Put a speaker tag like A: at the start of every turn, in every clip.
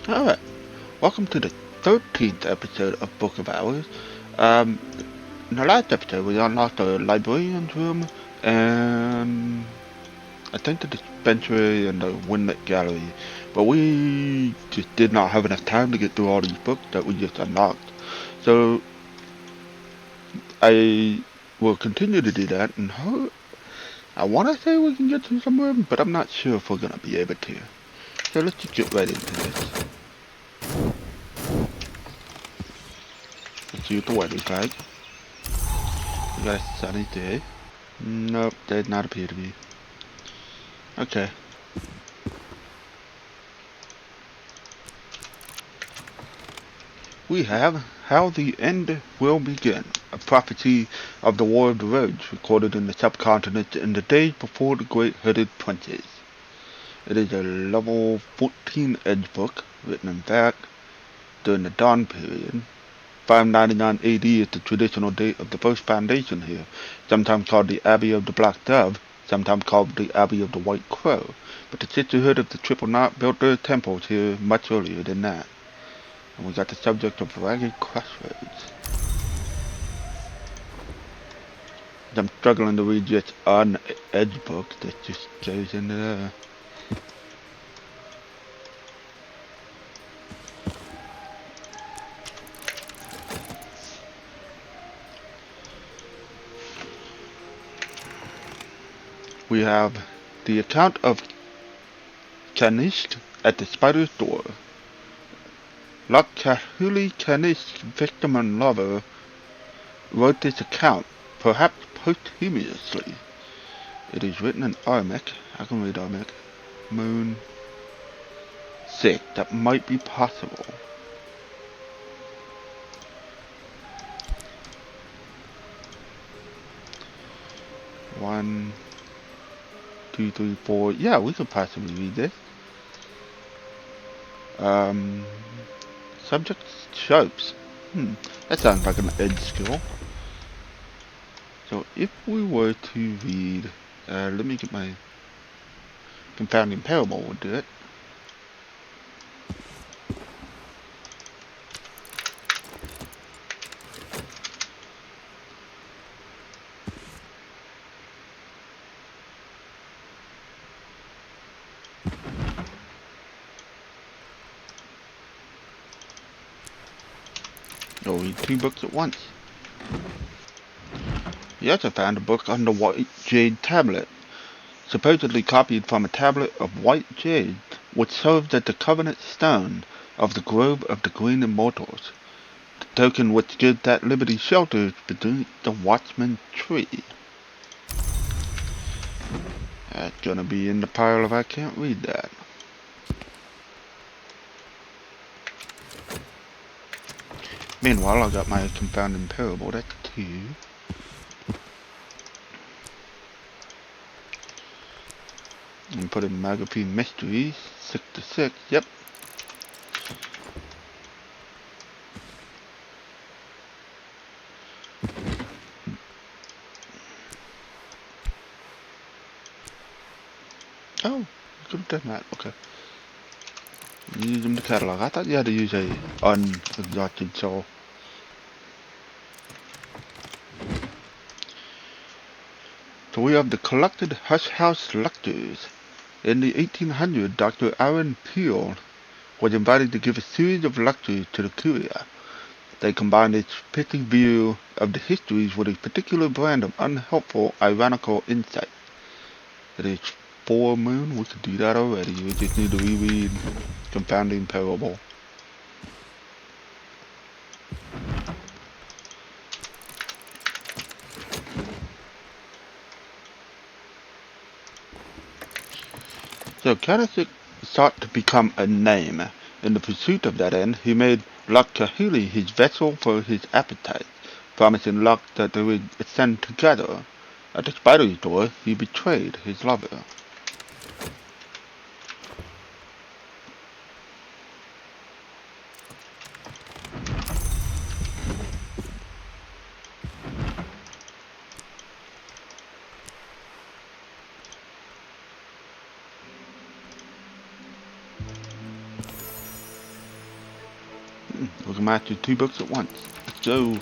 A: Alright, welcome to the 13th episode of Book of Hours. Um, in the last episode, we unlocked the librarian's room and I think the dispensary and the Windlet Gallery, but we just did not have enough time to get through all these books that we just unlocked. So I will continue to do that and I want to say we can get through some of them, but I'm not sure if we're going to be able to. So let's just get right into this. Let's see what the weather's like. We got a sunny day. Nope, does not appear to be. Okay. We have How the End Will Begin, a prophecy of the War of the Rhodes recorded in the subcontinent in the days before the Great Hooded Princes. It is a level 14 edge book, written in fact during the Dawn period. 599 AD is the traditional date of the first foundation here, sometimes called the Abbey of the Black Dove, sometimes called the Abbey of the White Crow, but the Sisterhood of the Triple Knot built their temples here much earlier than that. And we got the subject of Ragged Crossroads. I'm struggling to read just an edge book that just goes into there. We have the account of Kanishk at the Spider's Door. Lakhahuli Kanishk's victim and lover wrote this account, perhaps posthumously. It is written in Aramaic. I can read Aramaic. Moon 6. That might be possible. One, two, three, four. Yeah, we could possibly read this. Subject sharps. That sounds like an edge skill. So if we were to read, let me get my confounding parable. We'll do it. You'll read two books at once. He also found a book on the White Jade Tablet, supposedly copied from a tablet of white jade, which served as the covenant stone of the Grove of the Green Immortals, the token which gives that liberty shelters beneath the Watchman's Tree. That's gonna be in the pile if I can't read that. Meanwhile, I got my confounding parable, that's 2. And put in Magapine Mysteries, 6 to 6, yep. Oh, you could have done that, okay. Use them to catalog. I thought you had to use a unexhausted soul. So we have the collected Hush House lectures. In the 1800s, Dr. Aaron Peel was invited to give a series of lectures to the Curia. They combined its pithy view of the histories with a particular brand of unhelpful, ironical insight. It is full moon, we could do that already. We just need to reread Confounding Parable. So Kanishk sought to become a name. In the pursuit of that end, he made Lakhahuli his vessel for his appetite, promising Luck that they would ascend together. At the spider's door, he betrayed his lover. We can master 2 books at once. Let's go.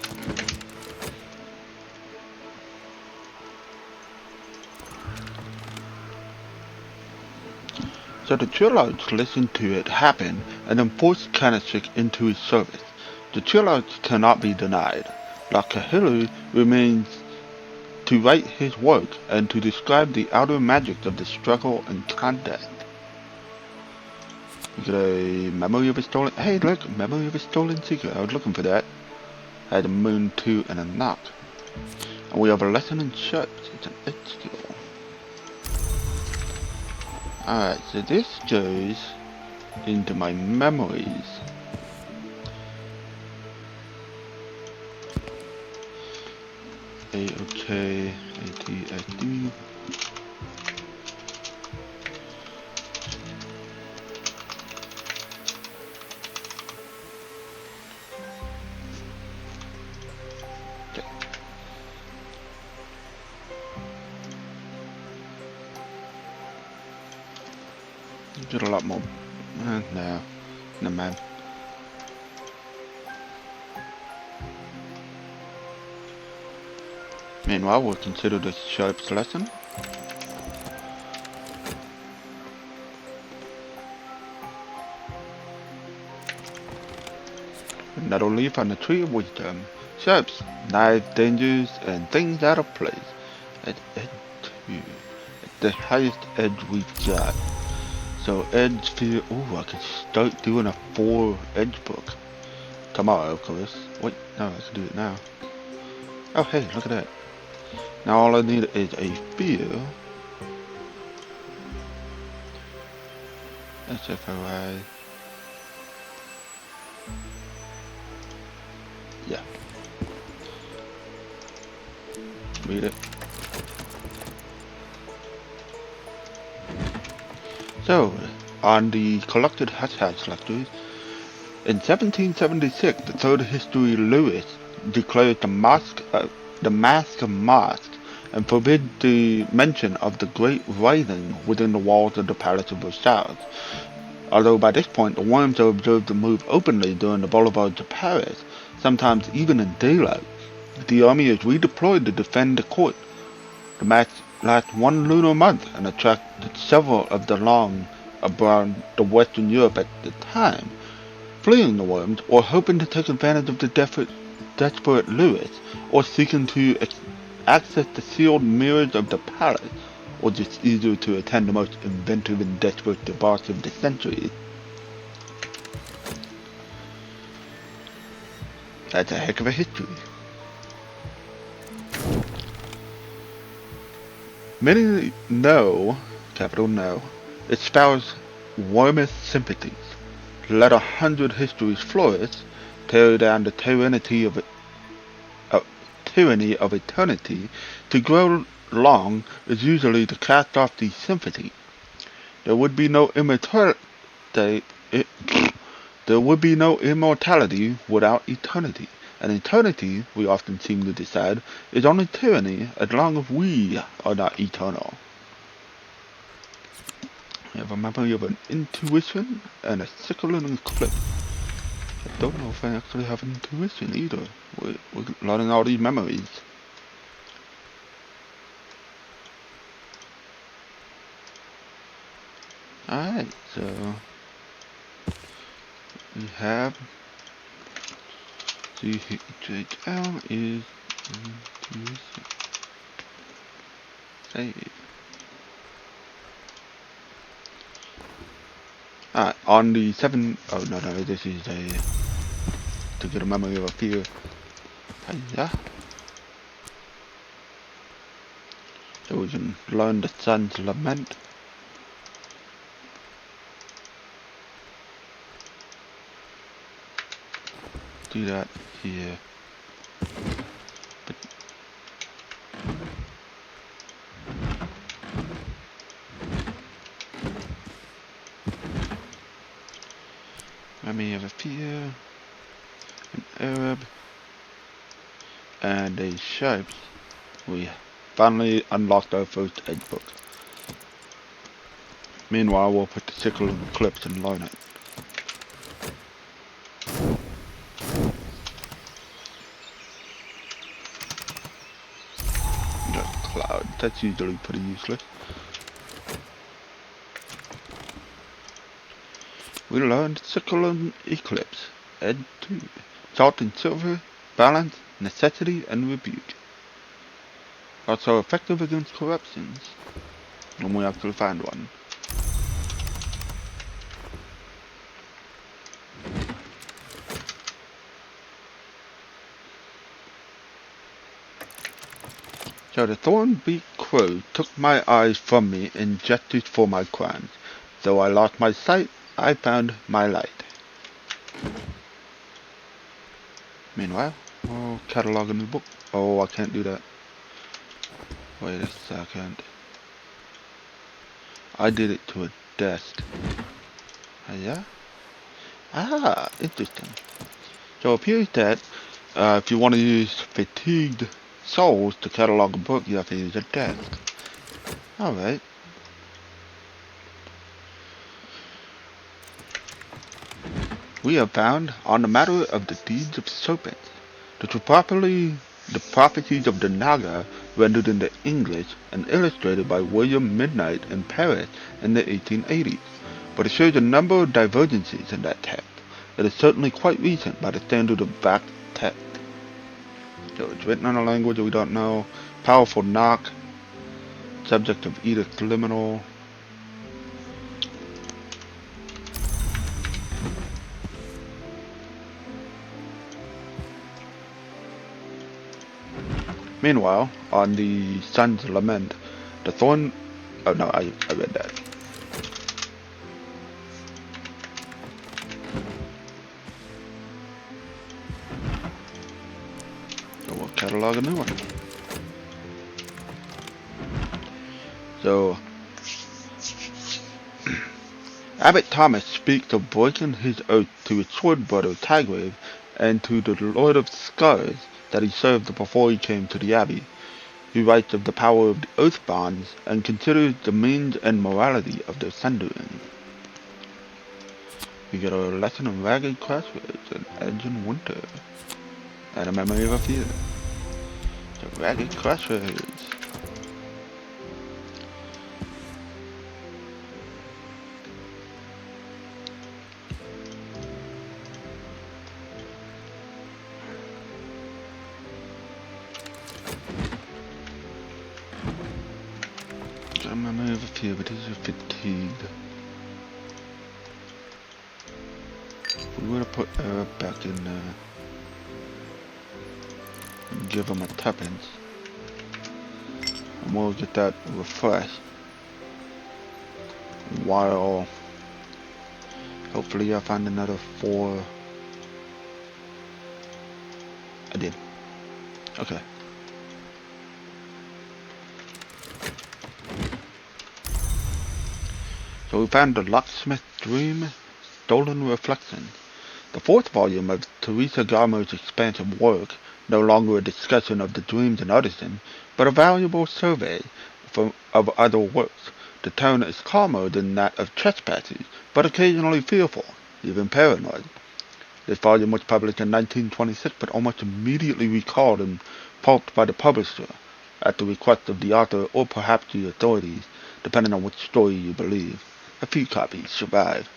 A: So the Trillards listened to it happen and then forced Canistric into his service. The Trillards cannot be denied. Lakhahelu remains to write his work and to describe the outer magic of the struggle and contest. We get a memory of a stolen. Hey, look, memory of a stolen secret. I was looking for that. I had a moon 2 and a knock. And we have a lesson in sharps. It's an edge skill. Alright, so this goes into my memories. A-OK, A-T-S-D. Did a lot more. No, never mind. Meanwhile, we'll consider this sharps lesson. Nettle leaf on the tree of wisdom. Sharps, knives, dangers, and things out of place. At edge 2. At the highest edge we've got. So edge feel. Ooh, I could start doing a 4 edge book tomorrow, of course. Wait, no, I can do it now. Oh, hey, look at that. Now all I need is a fear. SFOI. Yeah. Read it. So, on the collected hashtag selectors, in 1776, the third history Lewis declared the Mask of Masks and forbid the mention of the Great Rising within the walls of the Palace of Versailles. Although by this point the worms are observed to move openly during the boulevards of Paris, sometimes even in daylight, the army is redeployed to defend the court. The match lasts 1 lunar month and attracted several of the long around the Western Europe at the time, fleeing the worms or hoping to take advantage of the desperate Lewis, or seeking to access the sealed mirrors of the palace, or just easier to attend the most inventive and desperate debauch of the century. That's a heck of a history. Many know, capital No, espouse warmest sympathies. Let 100 histories flourish, tear down the tyranny of eternity. To grow long is usually to cast off the sympathy. There would be no immortality. There would be no immortality without eternity. And eternity, we often seem to decide, is only tyranny as long as we are not eternal. I have a memory of an intuition and a sickle and a clip. I don't know if I actually have an intuition either. We're learning all these memories. Alright, so we have CHL is intuition. Save. Alright, on the 7. Oh no, this is to get a memory of a fear. Yeah. So we can learn the Sun's Lament. Do that here. But memory of a fear. An Arab. And a sharps. We finally unlocked our first edge book. Meanwhile, we'll put the sickle in the clips and learn it. cloud. That's usually pretty useless. We learned Sickle and Eclipse. Ed 2. Salt and Silver, Balance, Necessity, and Rebuke. Also effective against corruptions. And we actually find one. So the Thornbeak Crow took my eyes from me in justice for my crimes. Though I lost my sight, I found my light. Meanwhile, catalog a new book. Oh, I can't do that. Wait a second. I did it to a desk. Yeah? Ah, interesting. So it appears that if you want to use Fatigued Souls to catalog a book, you have to use a desk. Alright. We have found on the matter of the deeds of serpents, which were properly the prophecies of the Naga rendered into English and illustrated by William Midnight in Paris in the 1880s. But it shows a number of divergencies in that text. It is certainly quite recent by the standard of back text. So it's written in a language that we don't know. Powerful knock. Subject of Edith Liminal. Meanwhile, on the Sun's Lament, the Thorn... Oh no, I read that. So we'll catalog a new one. So, Abbot Thomas speaks of breaking his oath to his sword brother Tiggrave and to the Lord of Scars that he served before he came to the Abbey. He writes of the power of the oath bonds and considers the means and morality of their sundering. We get a lesson of Ragged Crossroads and Edge in Winter, and a memory of a fear. So Ragged Crossroads. A memory of a fear, but is fatigued. We would have put Eric back in there and give him a tuppence, and we'll get that refreshed while hopefully I find another 4. I did. Okay. So we found The Locksmith's Dream, Stolen Reflections, the 4th volume of Teresa Garmer's expansive work, no longer a discussion of the dreams and artisan, but a valuable survey of other works. The tone is calmer than that of Trespassers, but occasionally fearful, even paranoid. This volume was published in 1926, but almost immediately recalled and pulped by the publisher, at the request of the author or perhaps the authorities, depending on which story you believe. A few copies survive.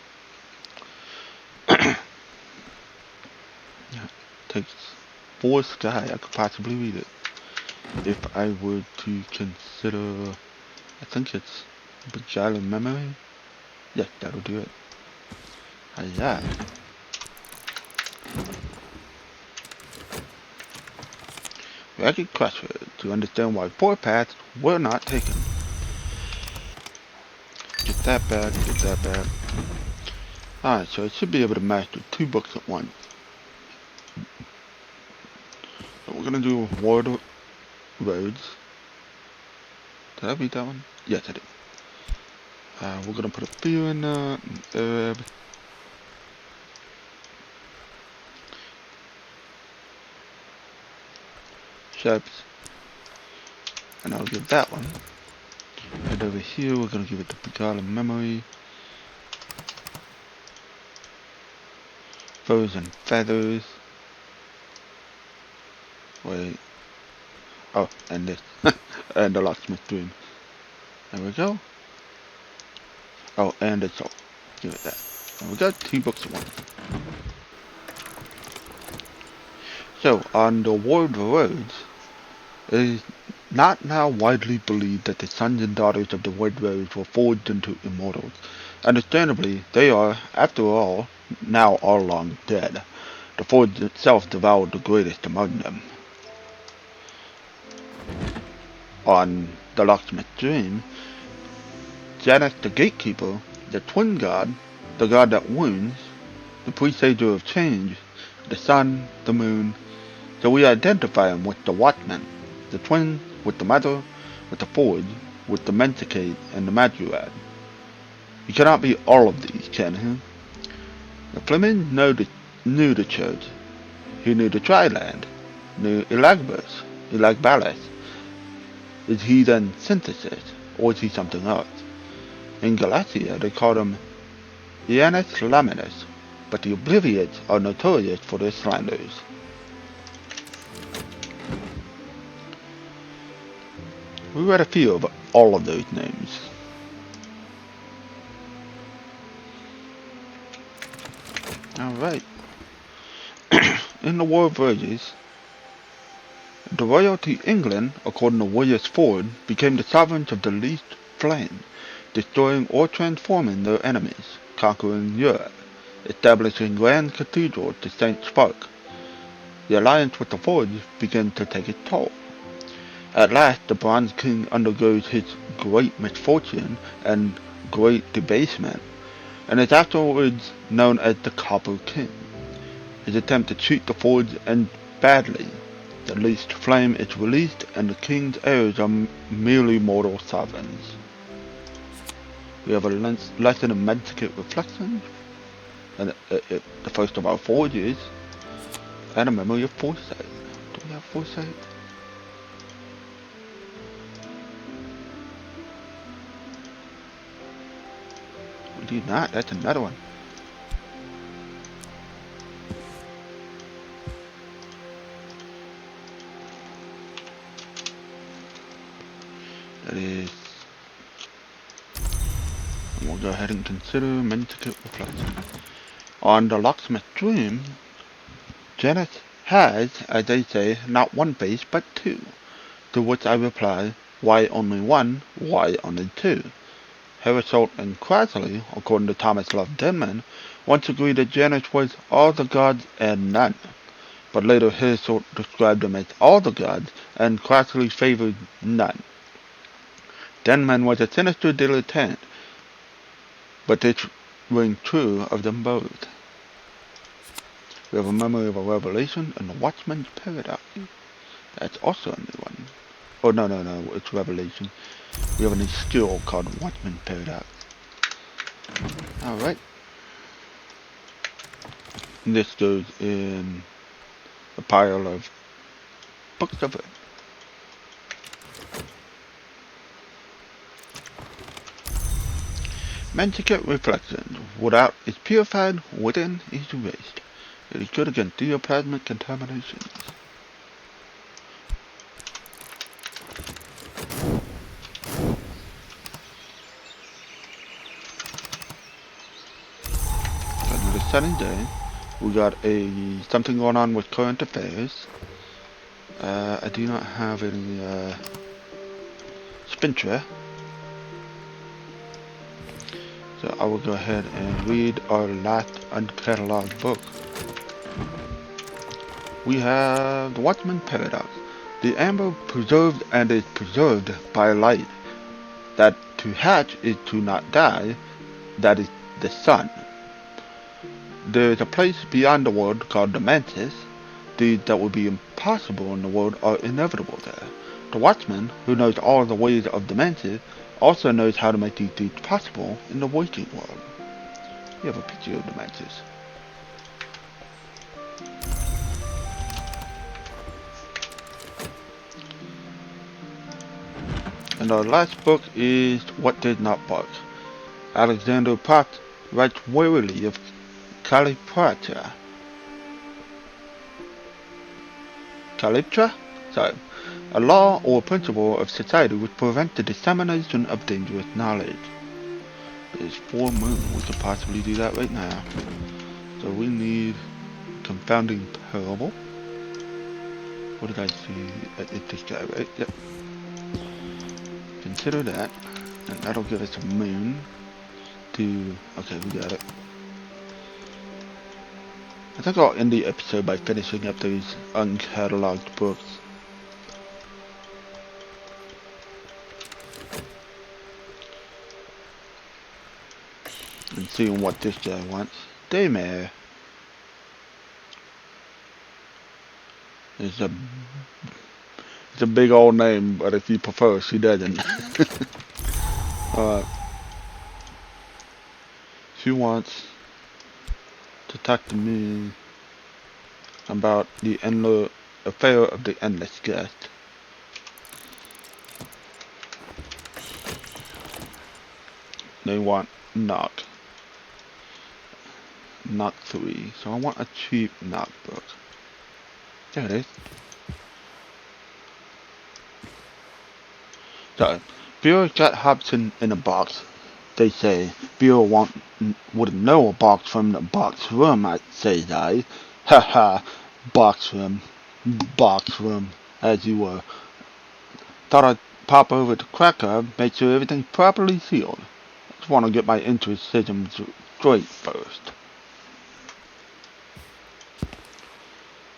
A: Takes 4 sky. I could possibly read it. If I were to consider... I think it's Beguiling Memory? Yes, that'll do it. Hiya. Ragged Crossroads, to understand why 4 paths were not taken. Get that back, get that back. Alright, so I should be able to master 2 books at once. So we're gonna do Ward Roads. Did I read that one? Yes, I did. We're gonna put a few in Arab. Shapes. And I'll give that one. And over here we're gonna give it the Beguiling Memory. Furs and Feathers. Wait. Oh, and this. and the locksmith's dream. There we go. Oh, and it's all. Give it that. And we got 2 books in one. So, on the War of the Roads, it is not now widely believed that the sons and daughters of the Red Rose were forged into immortals. Understandably, they are, after all, now all long dead. The forge itself devoured the greatest among them. On the Locksmith's Dream, Janus the Gatekeeper, the Twin God, the God that wounds, the Presager of Change, the Sun, the Moon, so we identify him with the Watchman, the Twin with the Mother, with the Forge, with the Mendicate, and the Madurad. He cannot be all of these, can he? The Fleming knew the Church. He knew the Triland, knew Elagbalus. Is he then Synthesis, or is he something else? In Galatia, they called him Janus Laminus, but the Obliviates are notorious for their slanders. We read a few of all of those names. Alright. In the War of Verges, the royalty England, according to Willius Ford, became the sovereigns of the least flame, destroying or transforming their enemies, conquering Europe, establishing grand cathedrals to St. Spark. The alliance with the Forge began to take its toll. At last, the Bronze King undergoes his great misfortune and great debasement, and is afterwards known as the Copper King. His attempt to treat the Forge ends badly. The least flame is released, and the king's heirs are merely mortal sovereigns. We have a lesson of Mendicate reflection, and the first of our forges, and a memory of foresight. Do we have foresight? We do not. That's another one. That is. And we'll go ahead and consider Mendicate reflection. On the Locksmith's Dream, Janus has, as they say, not one face but 2. To which I reply, why only one? Why only 2? Henriot and Crasley, according to Thomas Love Denman, once agreed that Janus was all the gods and none, but later Henriot described him as all the gods, and Crasley favored none. Denman was a sinister dilettante, but this rang true of them both. We have a memory of a revelation and the Watchman's Paradox. That's also a new one. Oh, no, it's Revelation. We have a new skill called Watchman's Paradox. Alright. This goes in a pile of books of it. Mendicate reflection. Without is purified, within is erased. It is good against theoplasmic contaminations. Another sunny day. We got something going on with current affairs. I do not have any Spintra. So I will go ahead and read our last uncatalogued book. We have the Watchman's Paradox. The amber preserved and is preserved by light. That to hatch is to not die. That is the sun. There is a place beyond the world called the Mantis. Deeds that would be impossible in the world are inevitable there. The Watchman, who knows all the ways of the Mantis, also knows how to make these deeds possible in the waking world. We have a picture of the Mantis. And our last book is What Did Not Bark. Alexander Popp writes wearily of Calyptra. Calyptra? So, a law or principle of society which prevents the dissemination of dangerous knowledge. There's 4 moon. We could possibly do that right now. So we need confounding parable. What did I see? It's this guy, right? Yep. Consider that. And that'll give us a moon to... Okay, we got it. I think I'll end the episode by finishing up those uncatalogued books. And seeing what this guy wants. Daymare. It's a big old name, but if you prefer, she doesn't. Alright. She wants to talk to me about the affair of the endless guest. They want knock 3, so I want a cheap knock book. There it is. So, Bureau got Hobson in a box. They say Bureau wouldn't know a box from the box room, says I. Haha, box room, as you were. Thought I'd pop over to Cracker, make sure everything's properly sealed. Just want to get my exorcism straight first.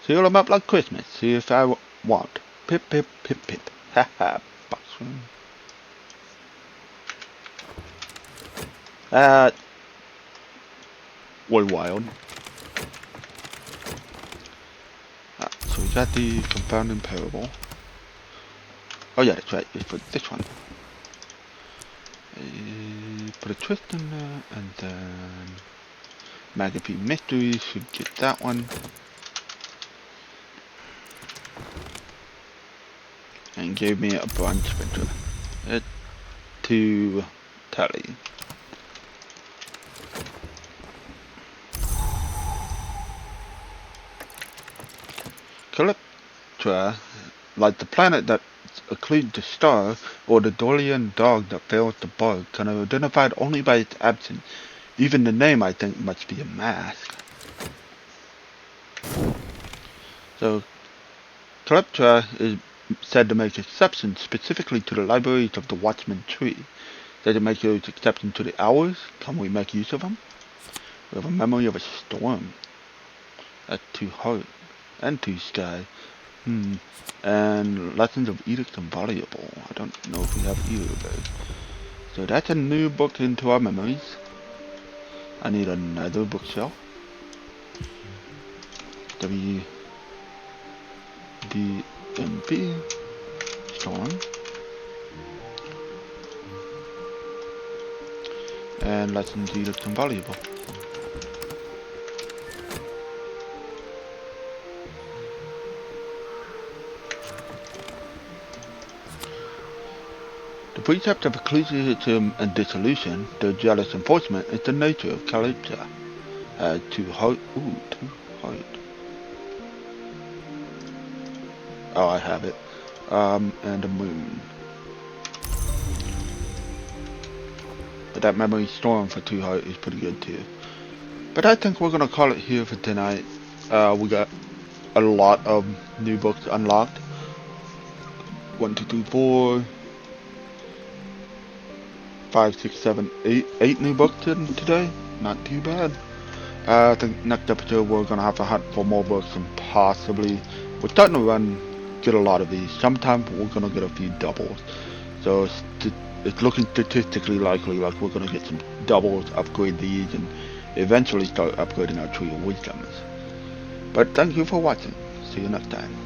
A: Seal them up like Christmas, see if I want. Pip, pip, pip, pip. Haha, box room. Way wild. So we got the confounding parable. Oh yeah, that's right, it's for this one. Put a twist in there, and then Magapie Mystery should get that one. And gave me a bronze sprinter. To tally. Calyptra, like the planet that occludes the star, or the Dorian dog that fails to bark, can be identified only by its absence. Even the name, I think, must be a mask. So, Calyptra is said to make exceptions specifically to the libraries of the Watchman Tree. Does it make those exceptions to the hours? Can we make use of them? We have a memory of a storm. That's 2 heart. And 2 sky. And Lessons of Edict and Valuable. I don't know if we have either of those. So that's a new book into our memories. I need another bookshelf. WDMP Storm. And Lessons of Edict and Valuable. The precept of ecclesiasm and dissolution, the jealous enforcement, is the nature of Calyptra. 2 heart. Ooh, 2 heart. Oh, I have it. And a moon. But that memory storm for 2 heart is pretty good too. But I think we're gonna call it here for tonight. We got a lot of new books unlocked. 1, 2, 3, 4. 5, 6, 7, 8 new books today. Not too bad. I think next episode we're gonna have to hunt for more books and possibly we're starting to get a lot of these. Sometimes we're gonna get a few doubles. So it's looking statistically likely like we're gonna get some doubles, upgrade these, and eventually start upgrading our Tree of Wisdoms. But thank you for watching. See you next time.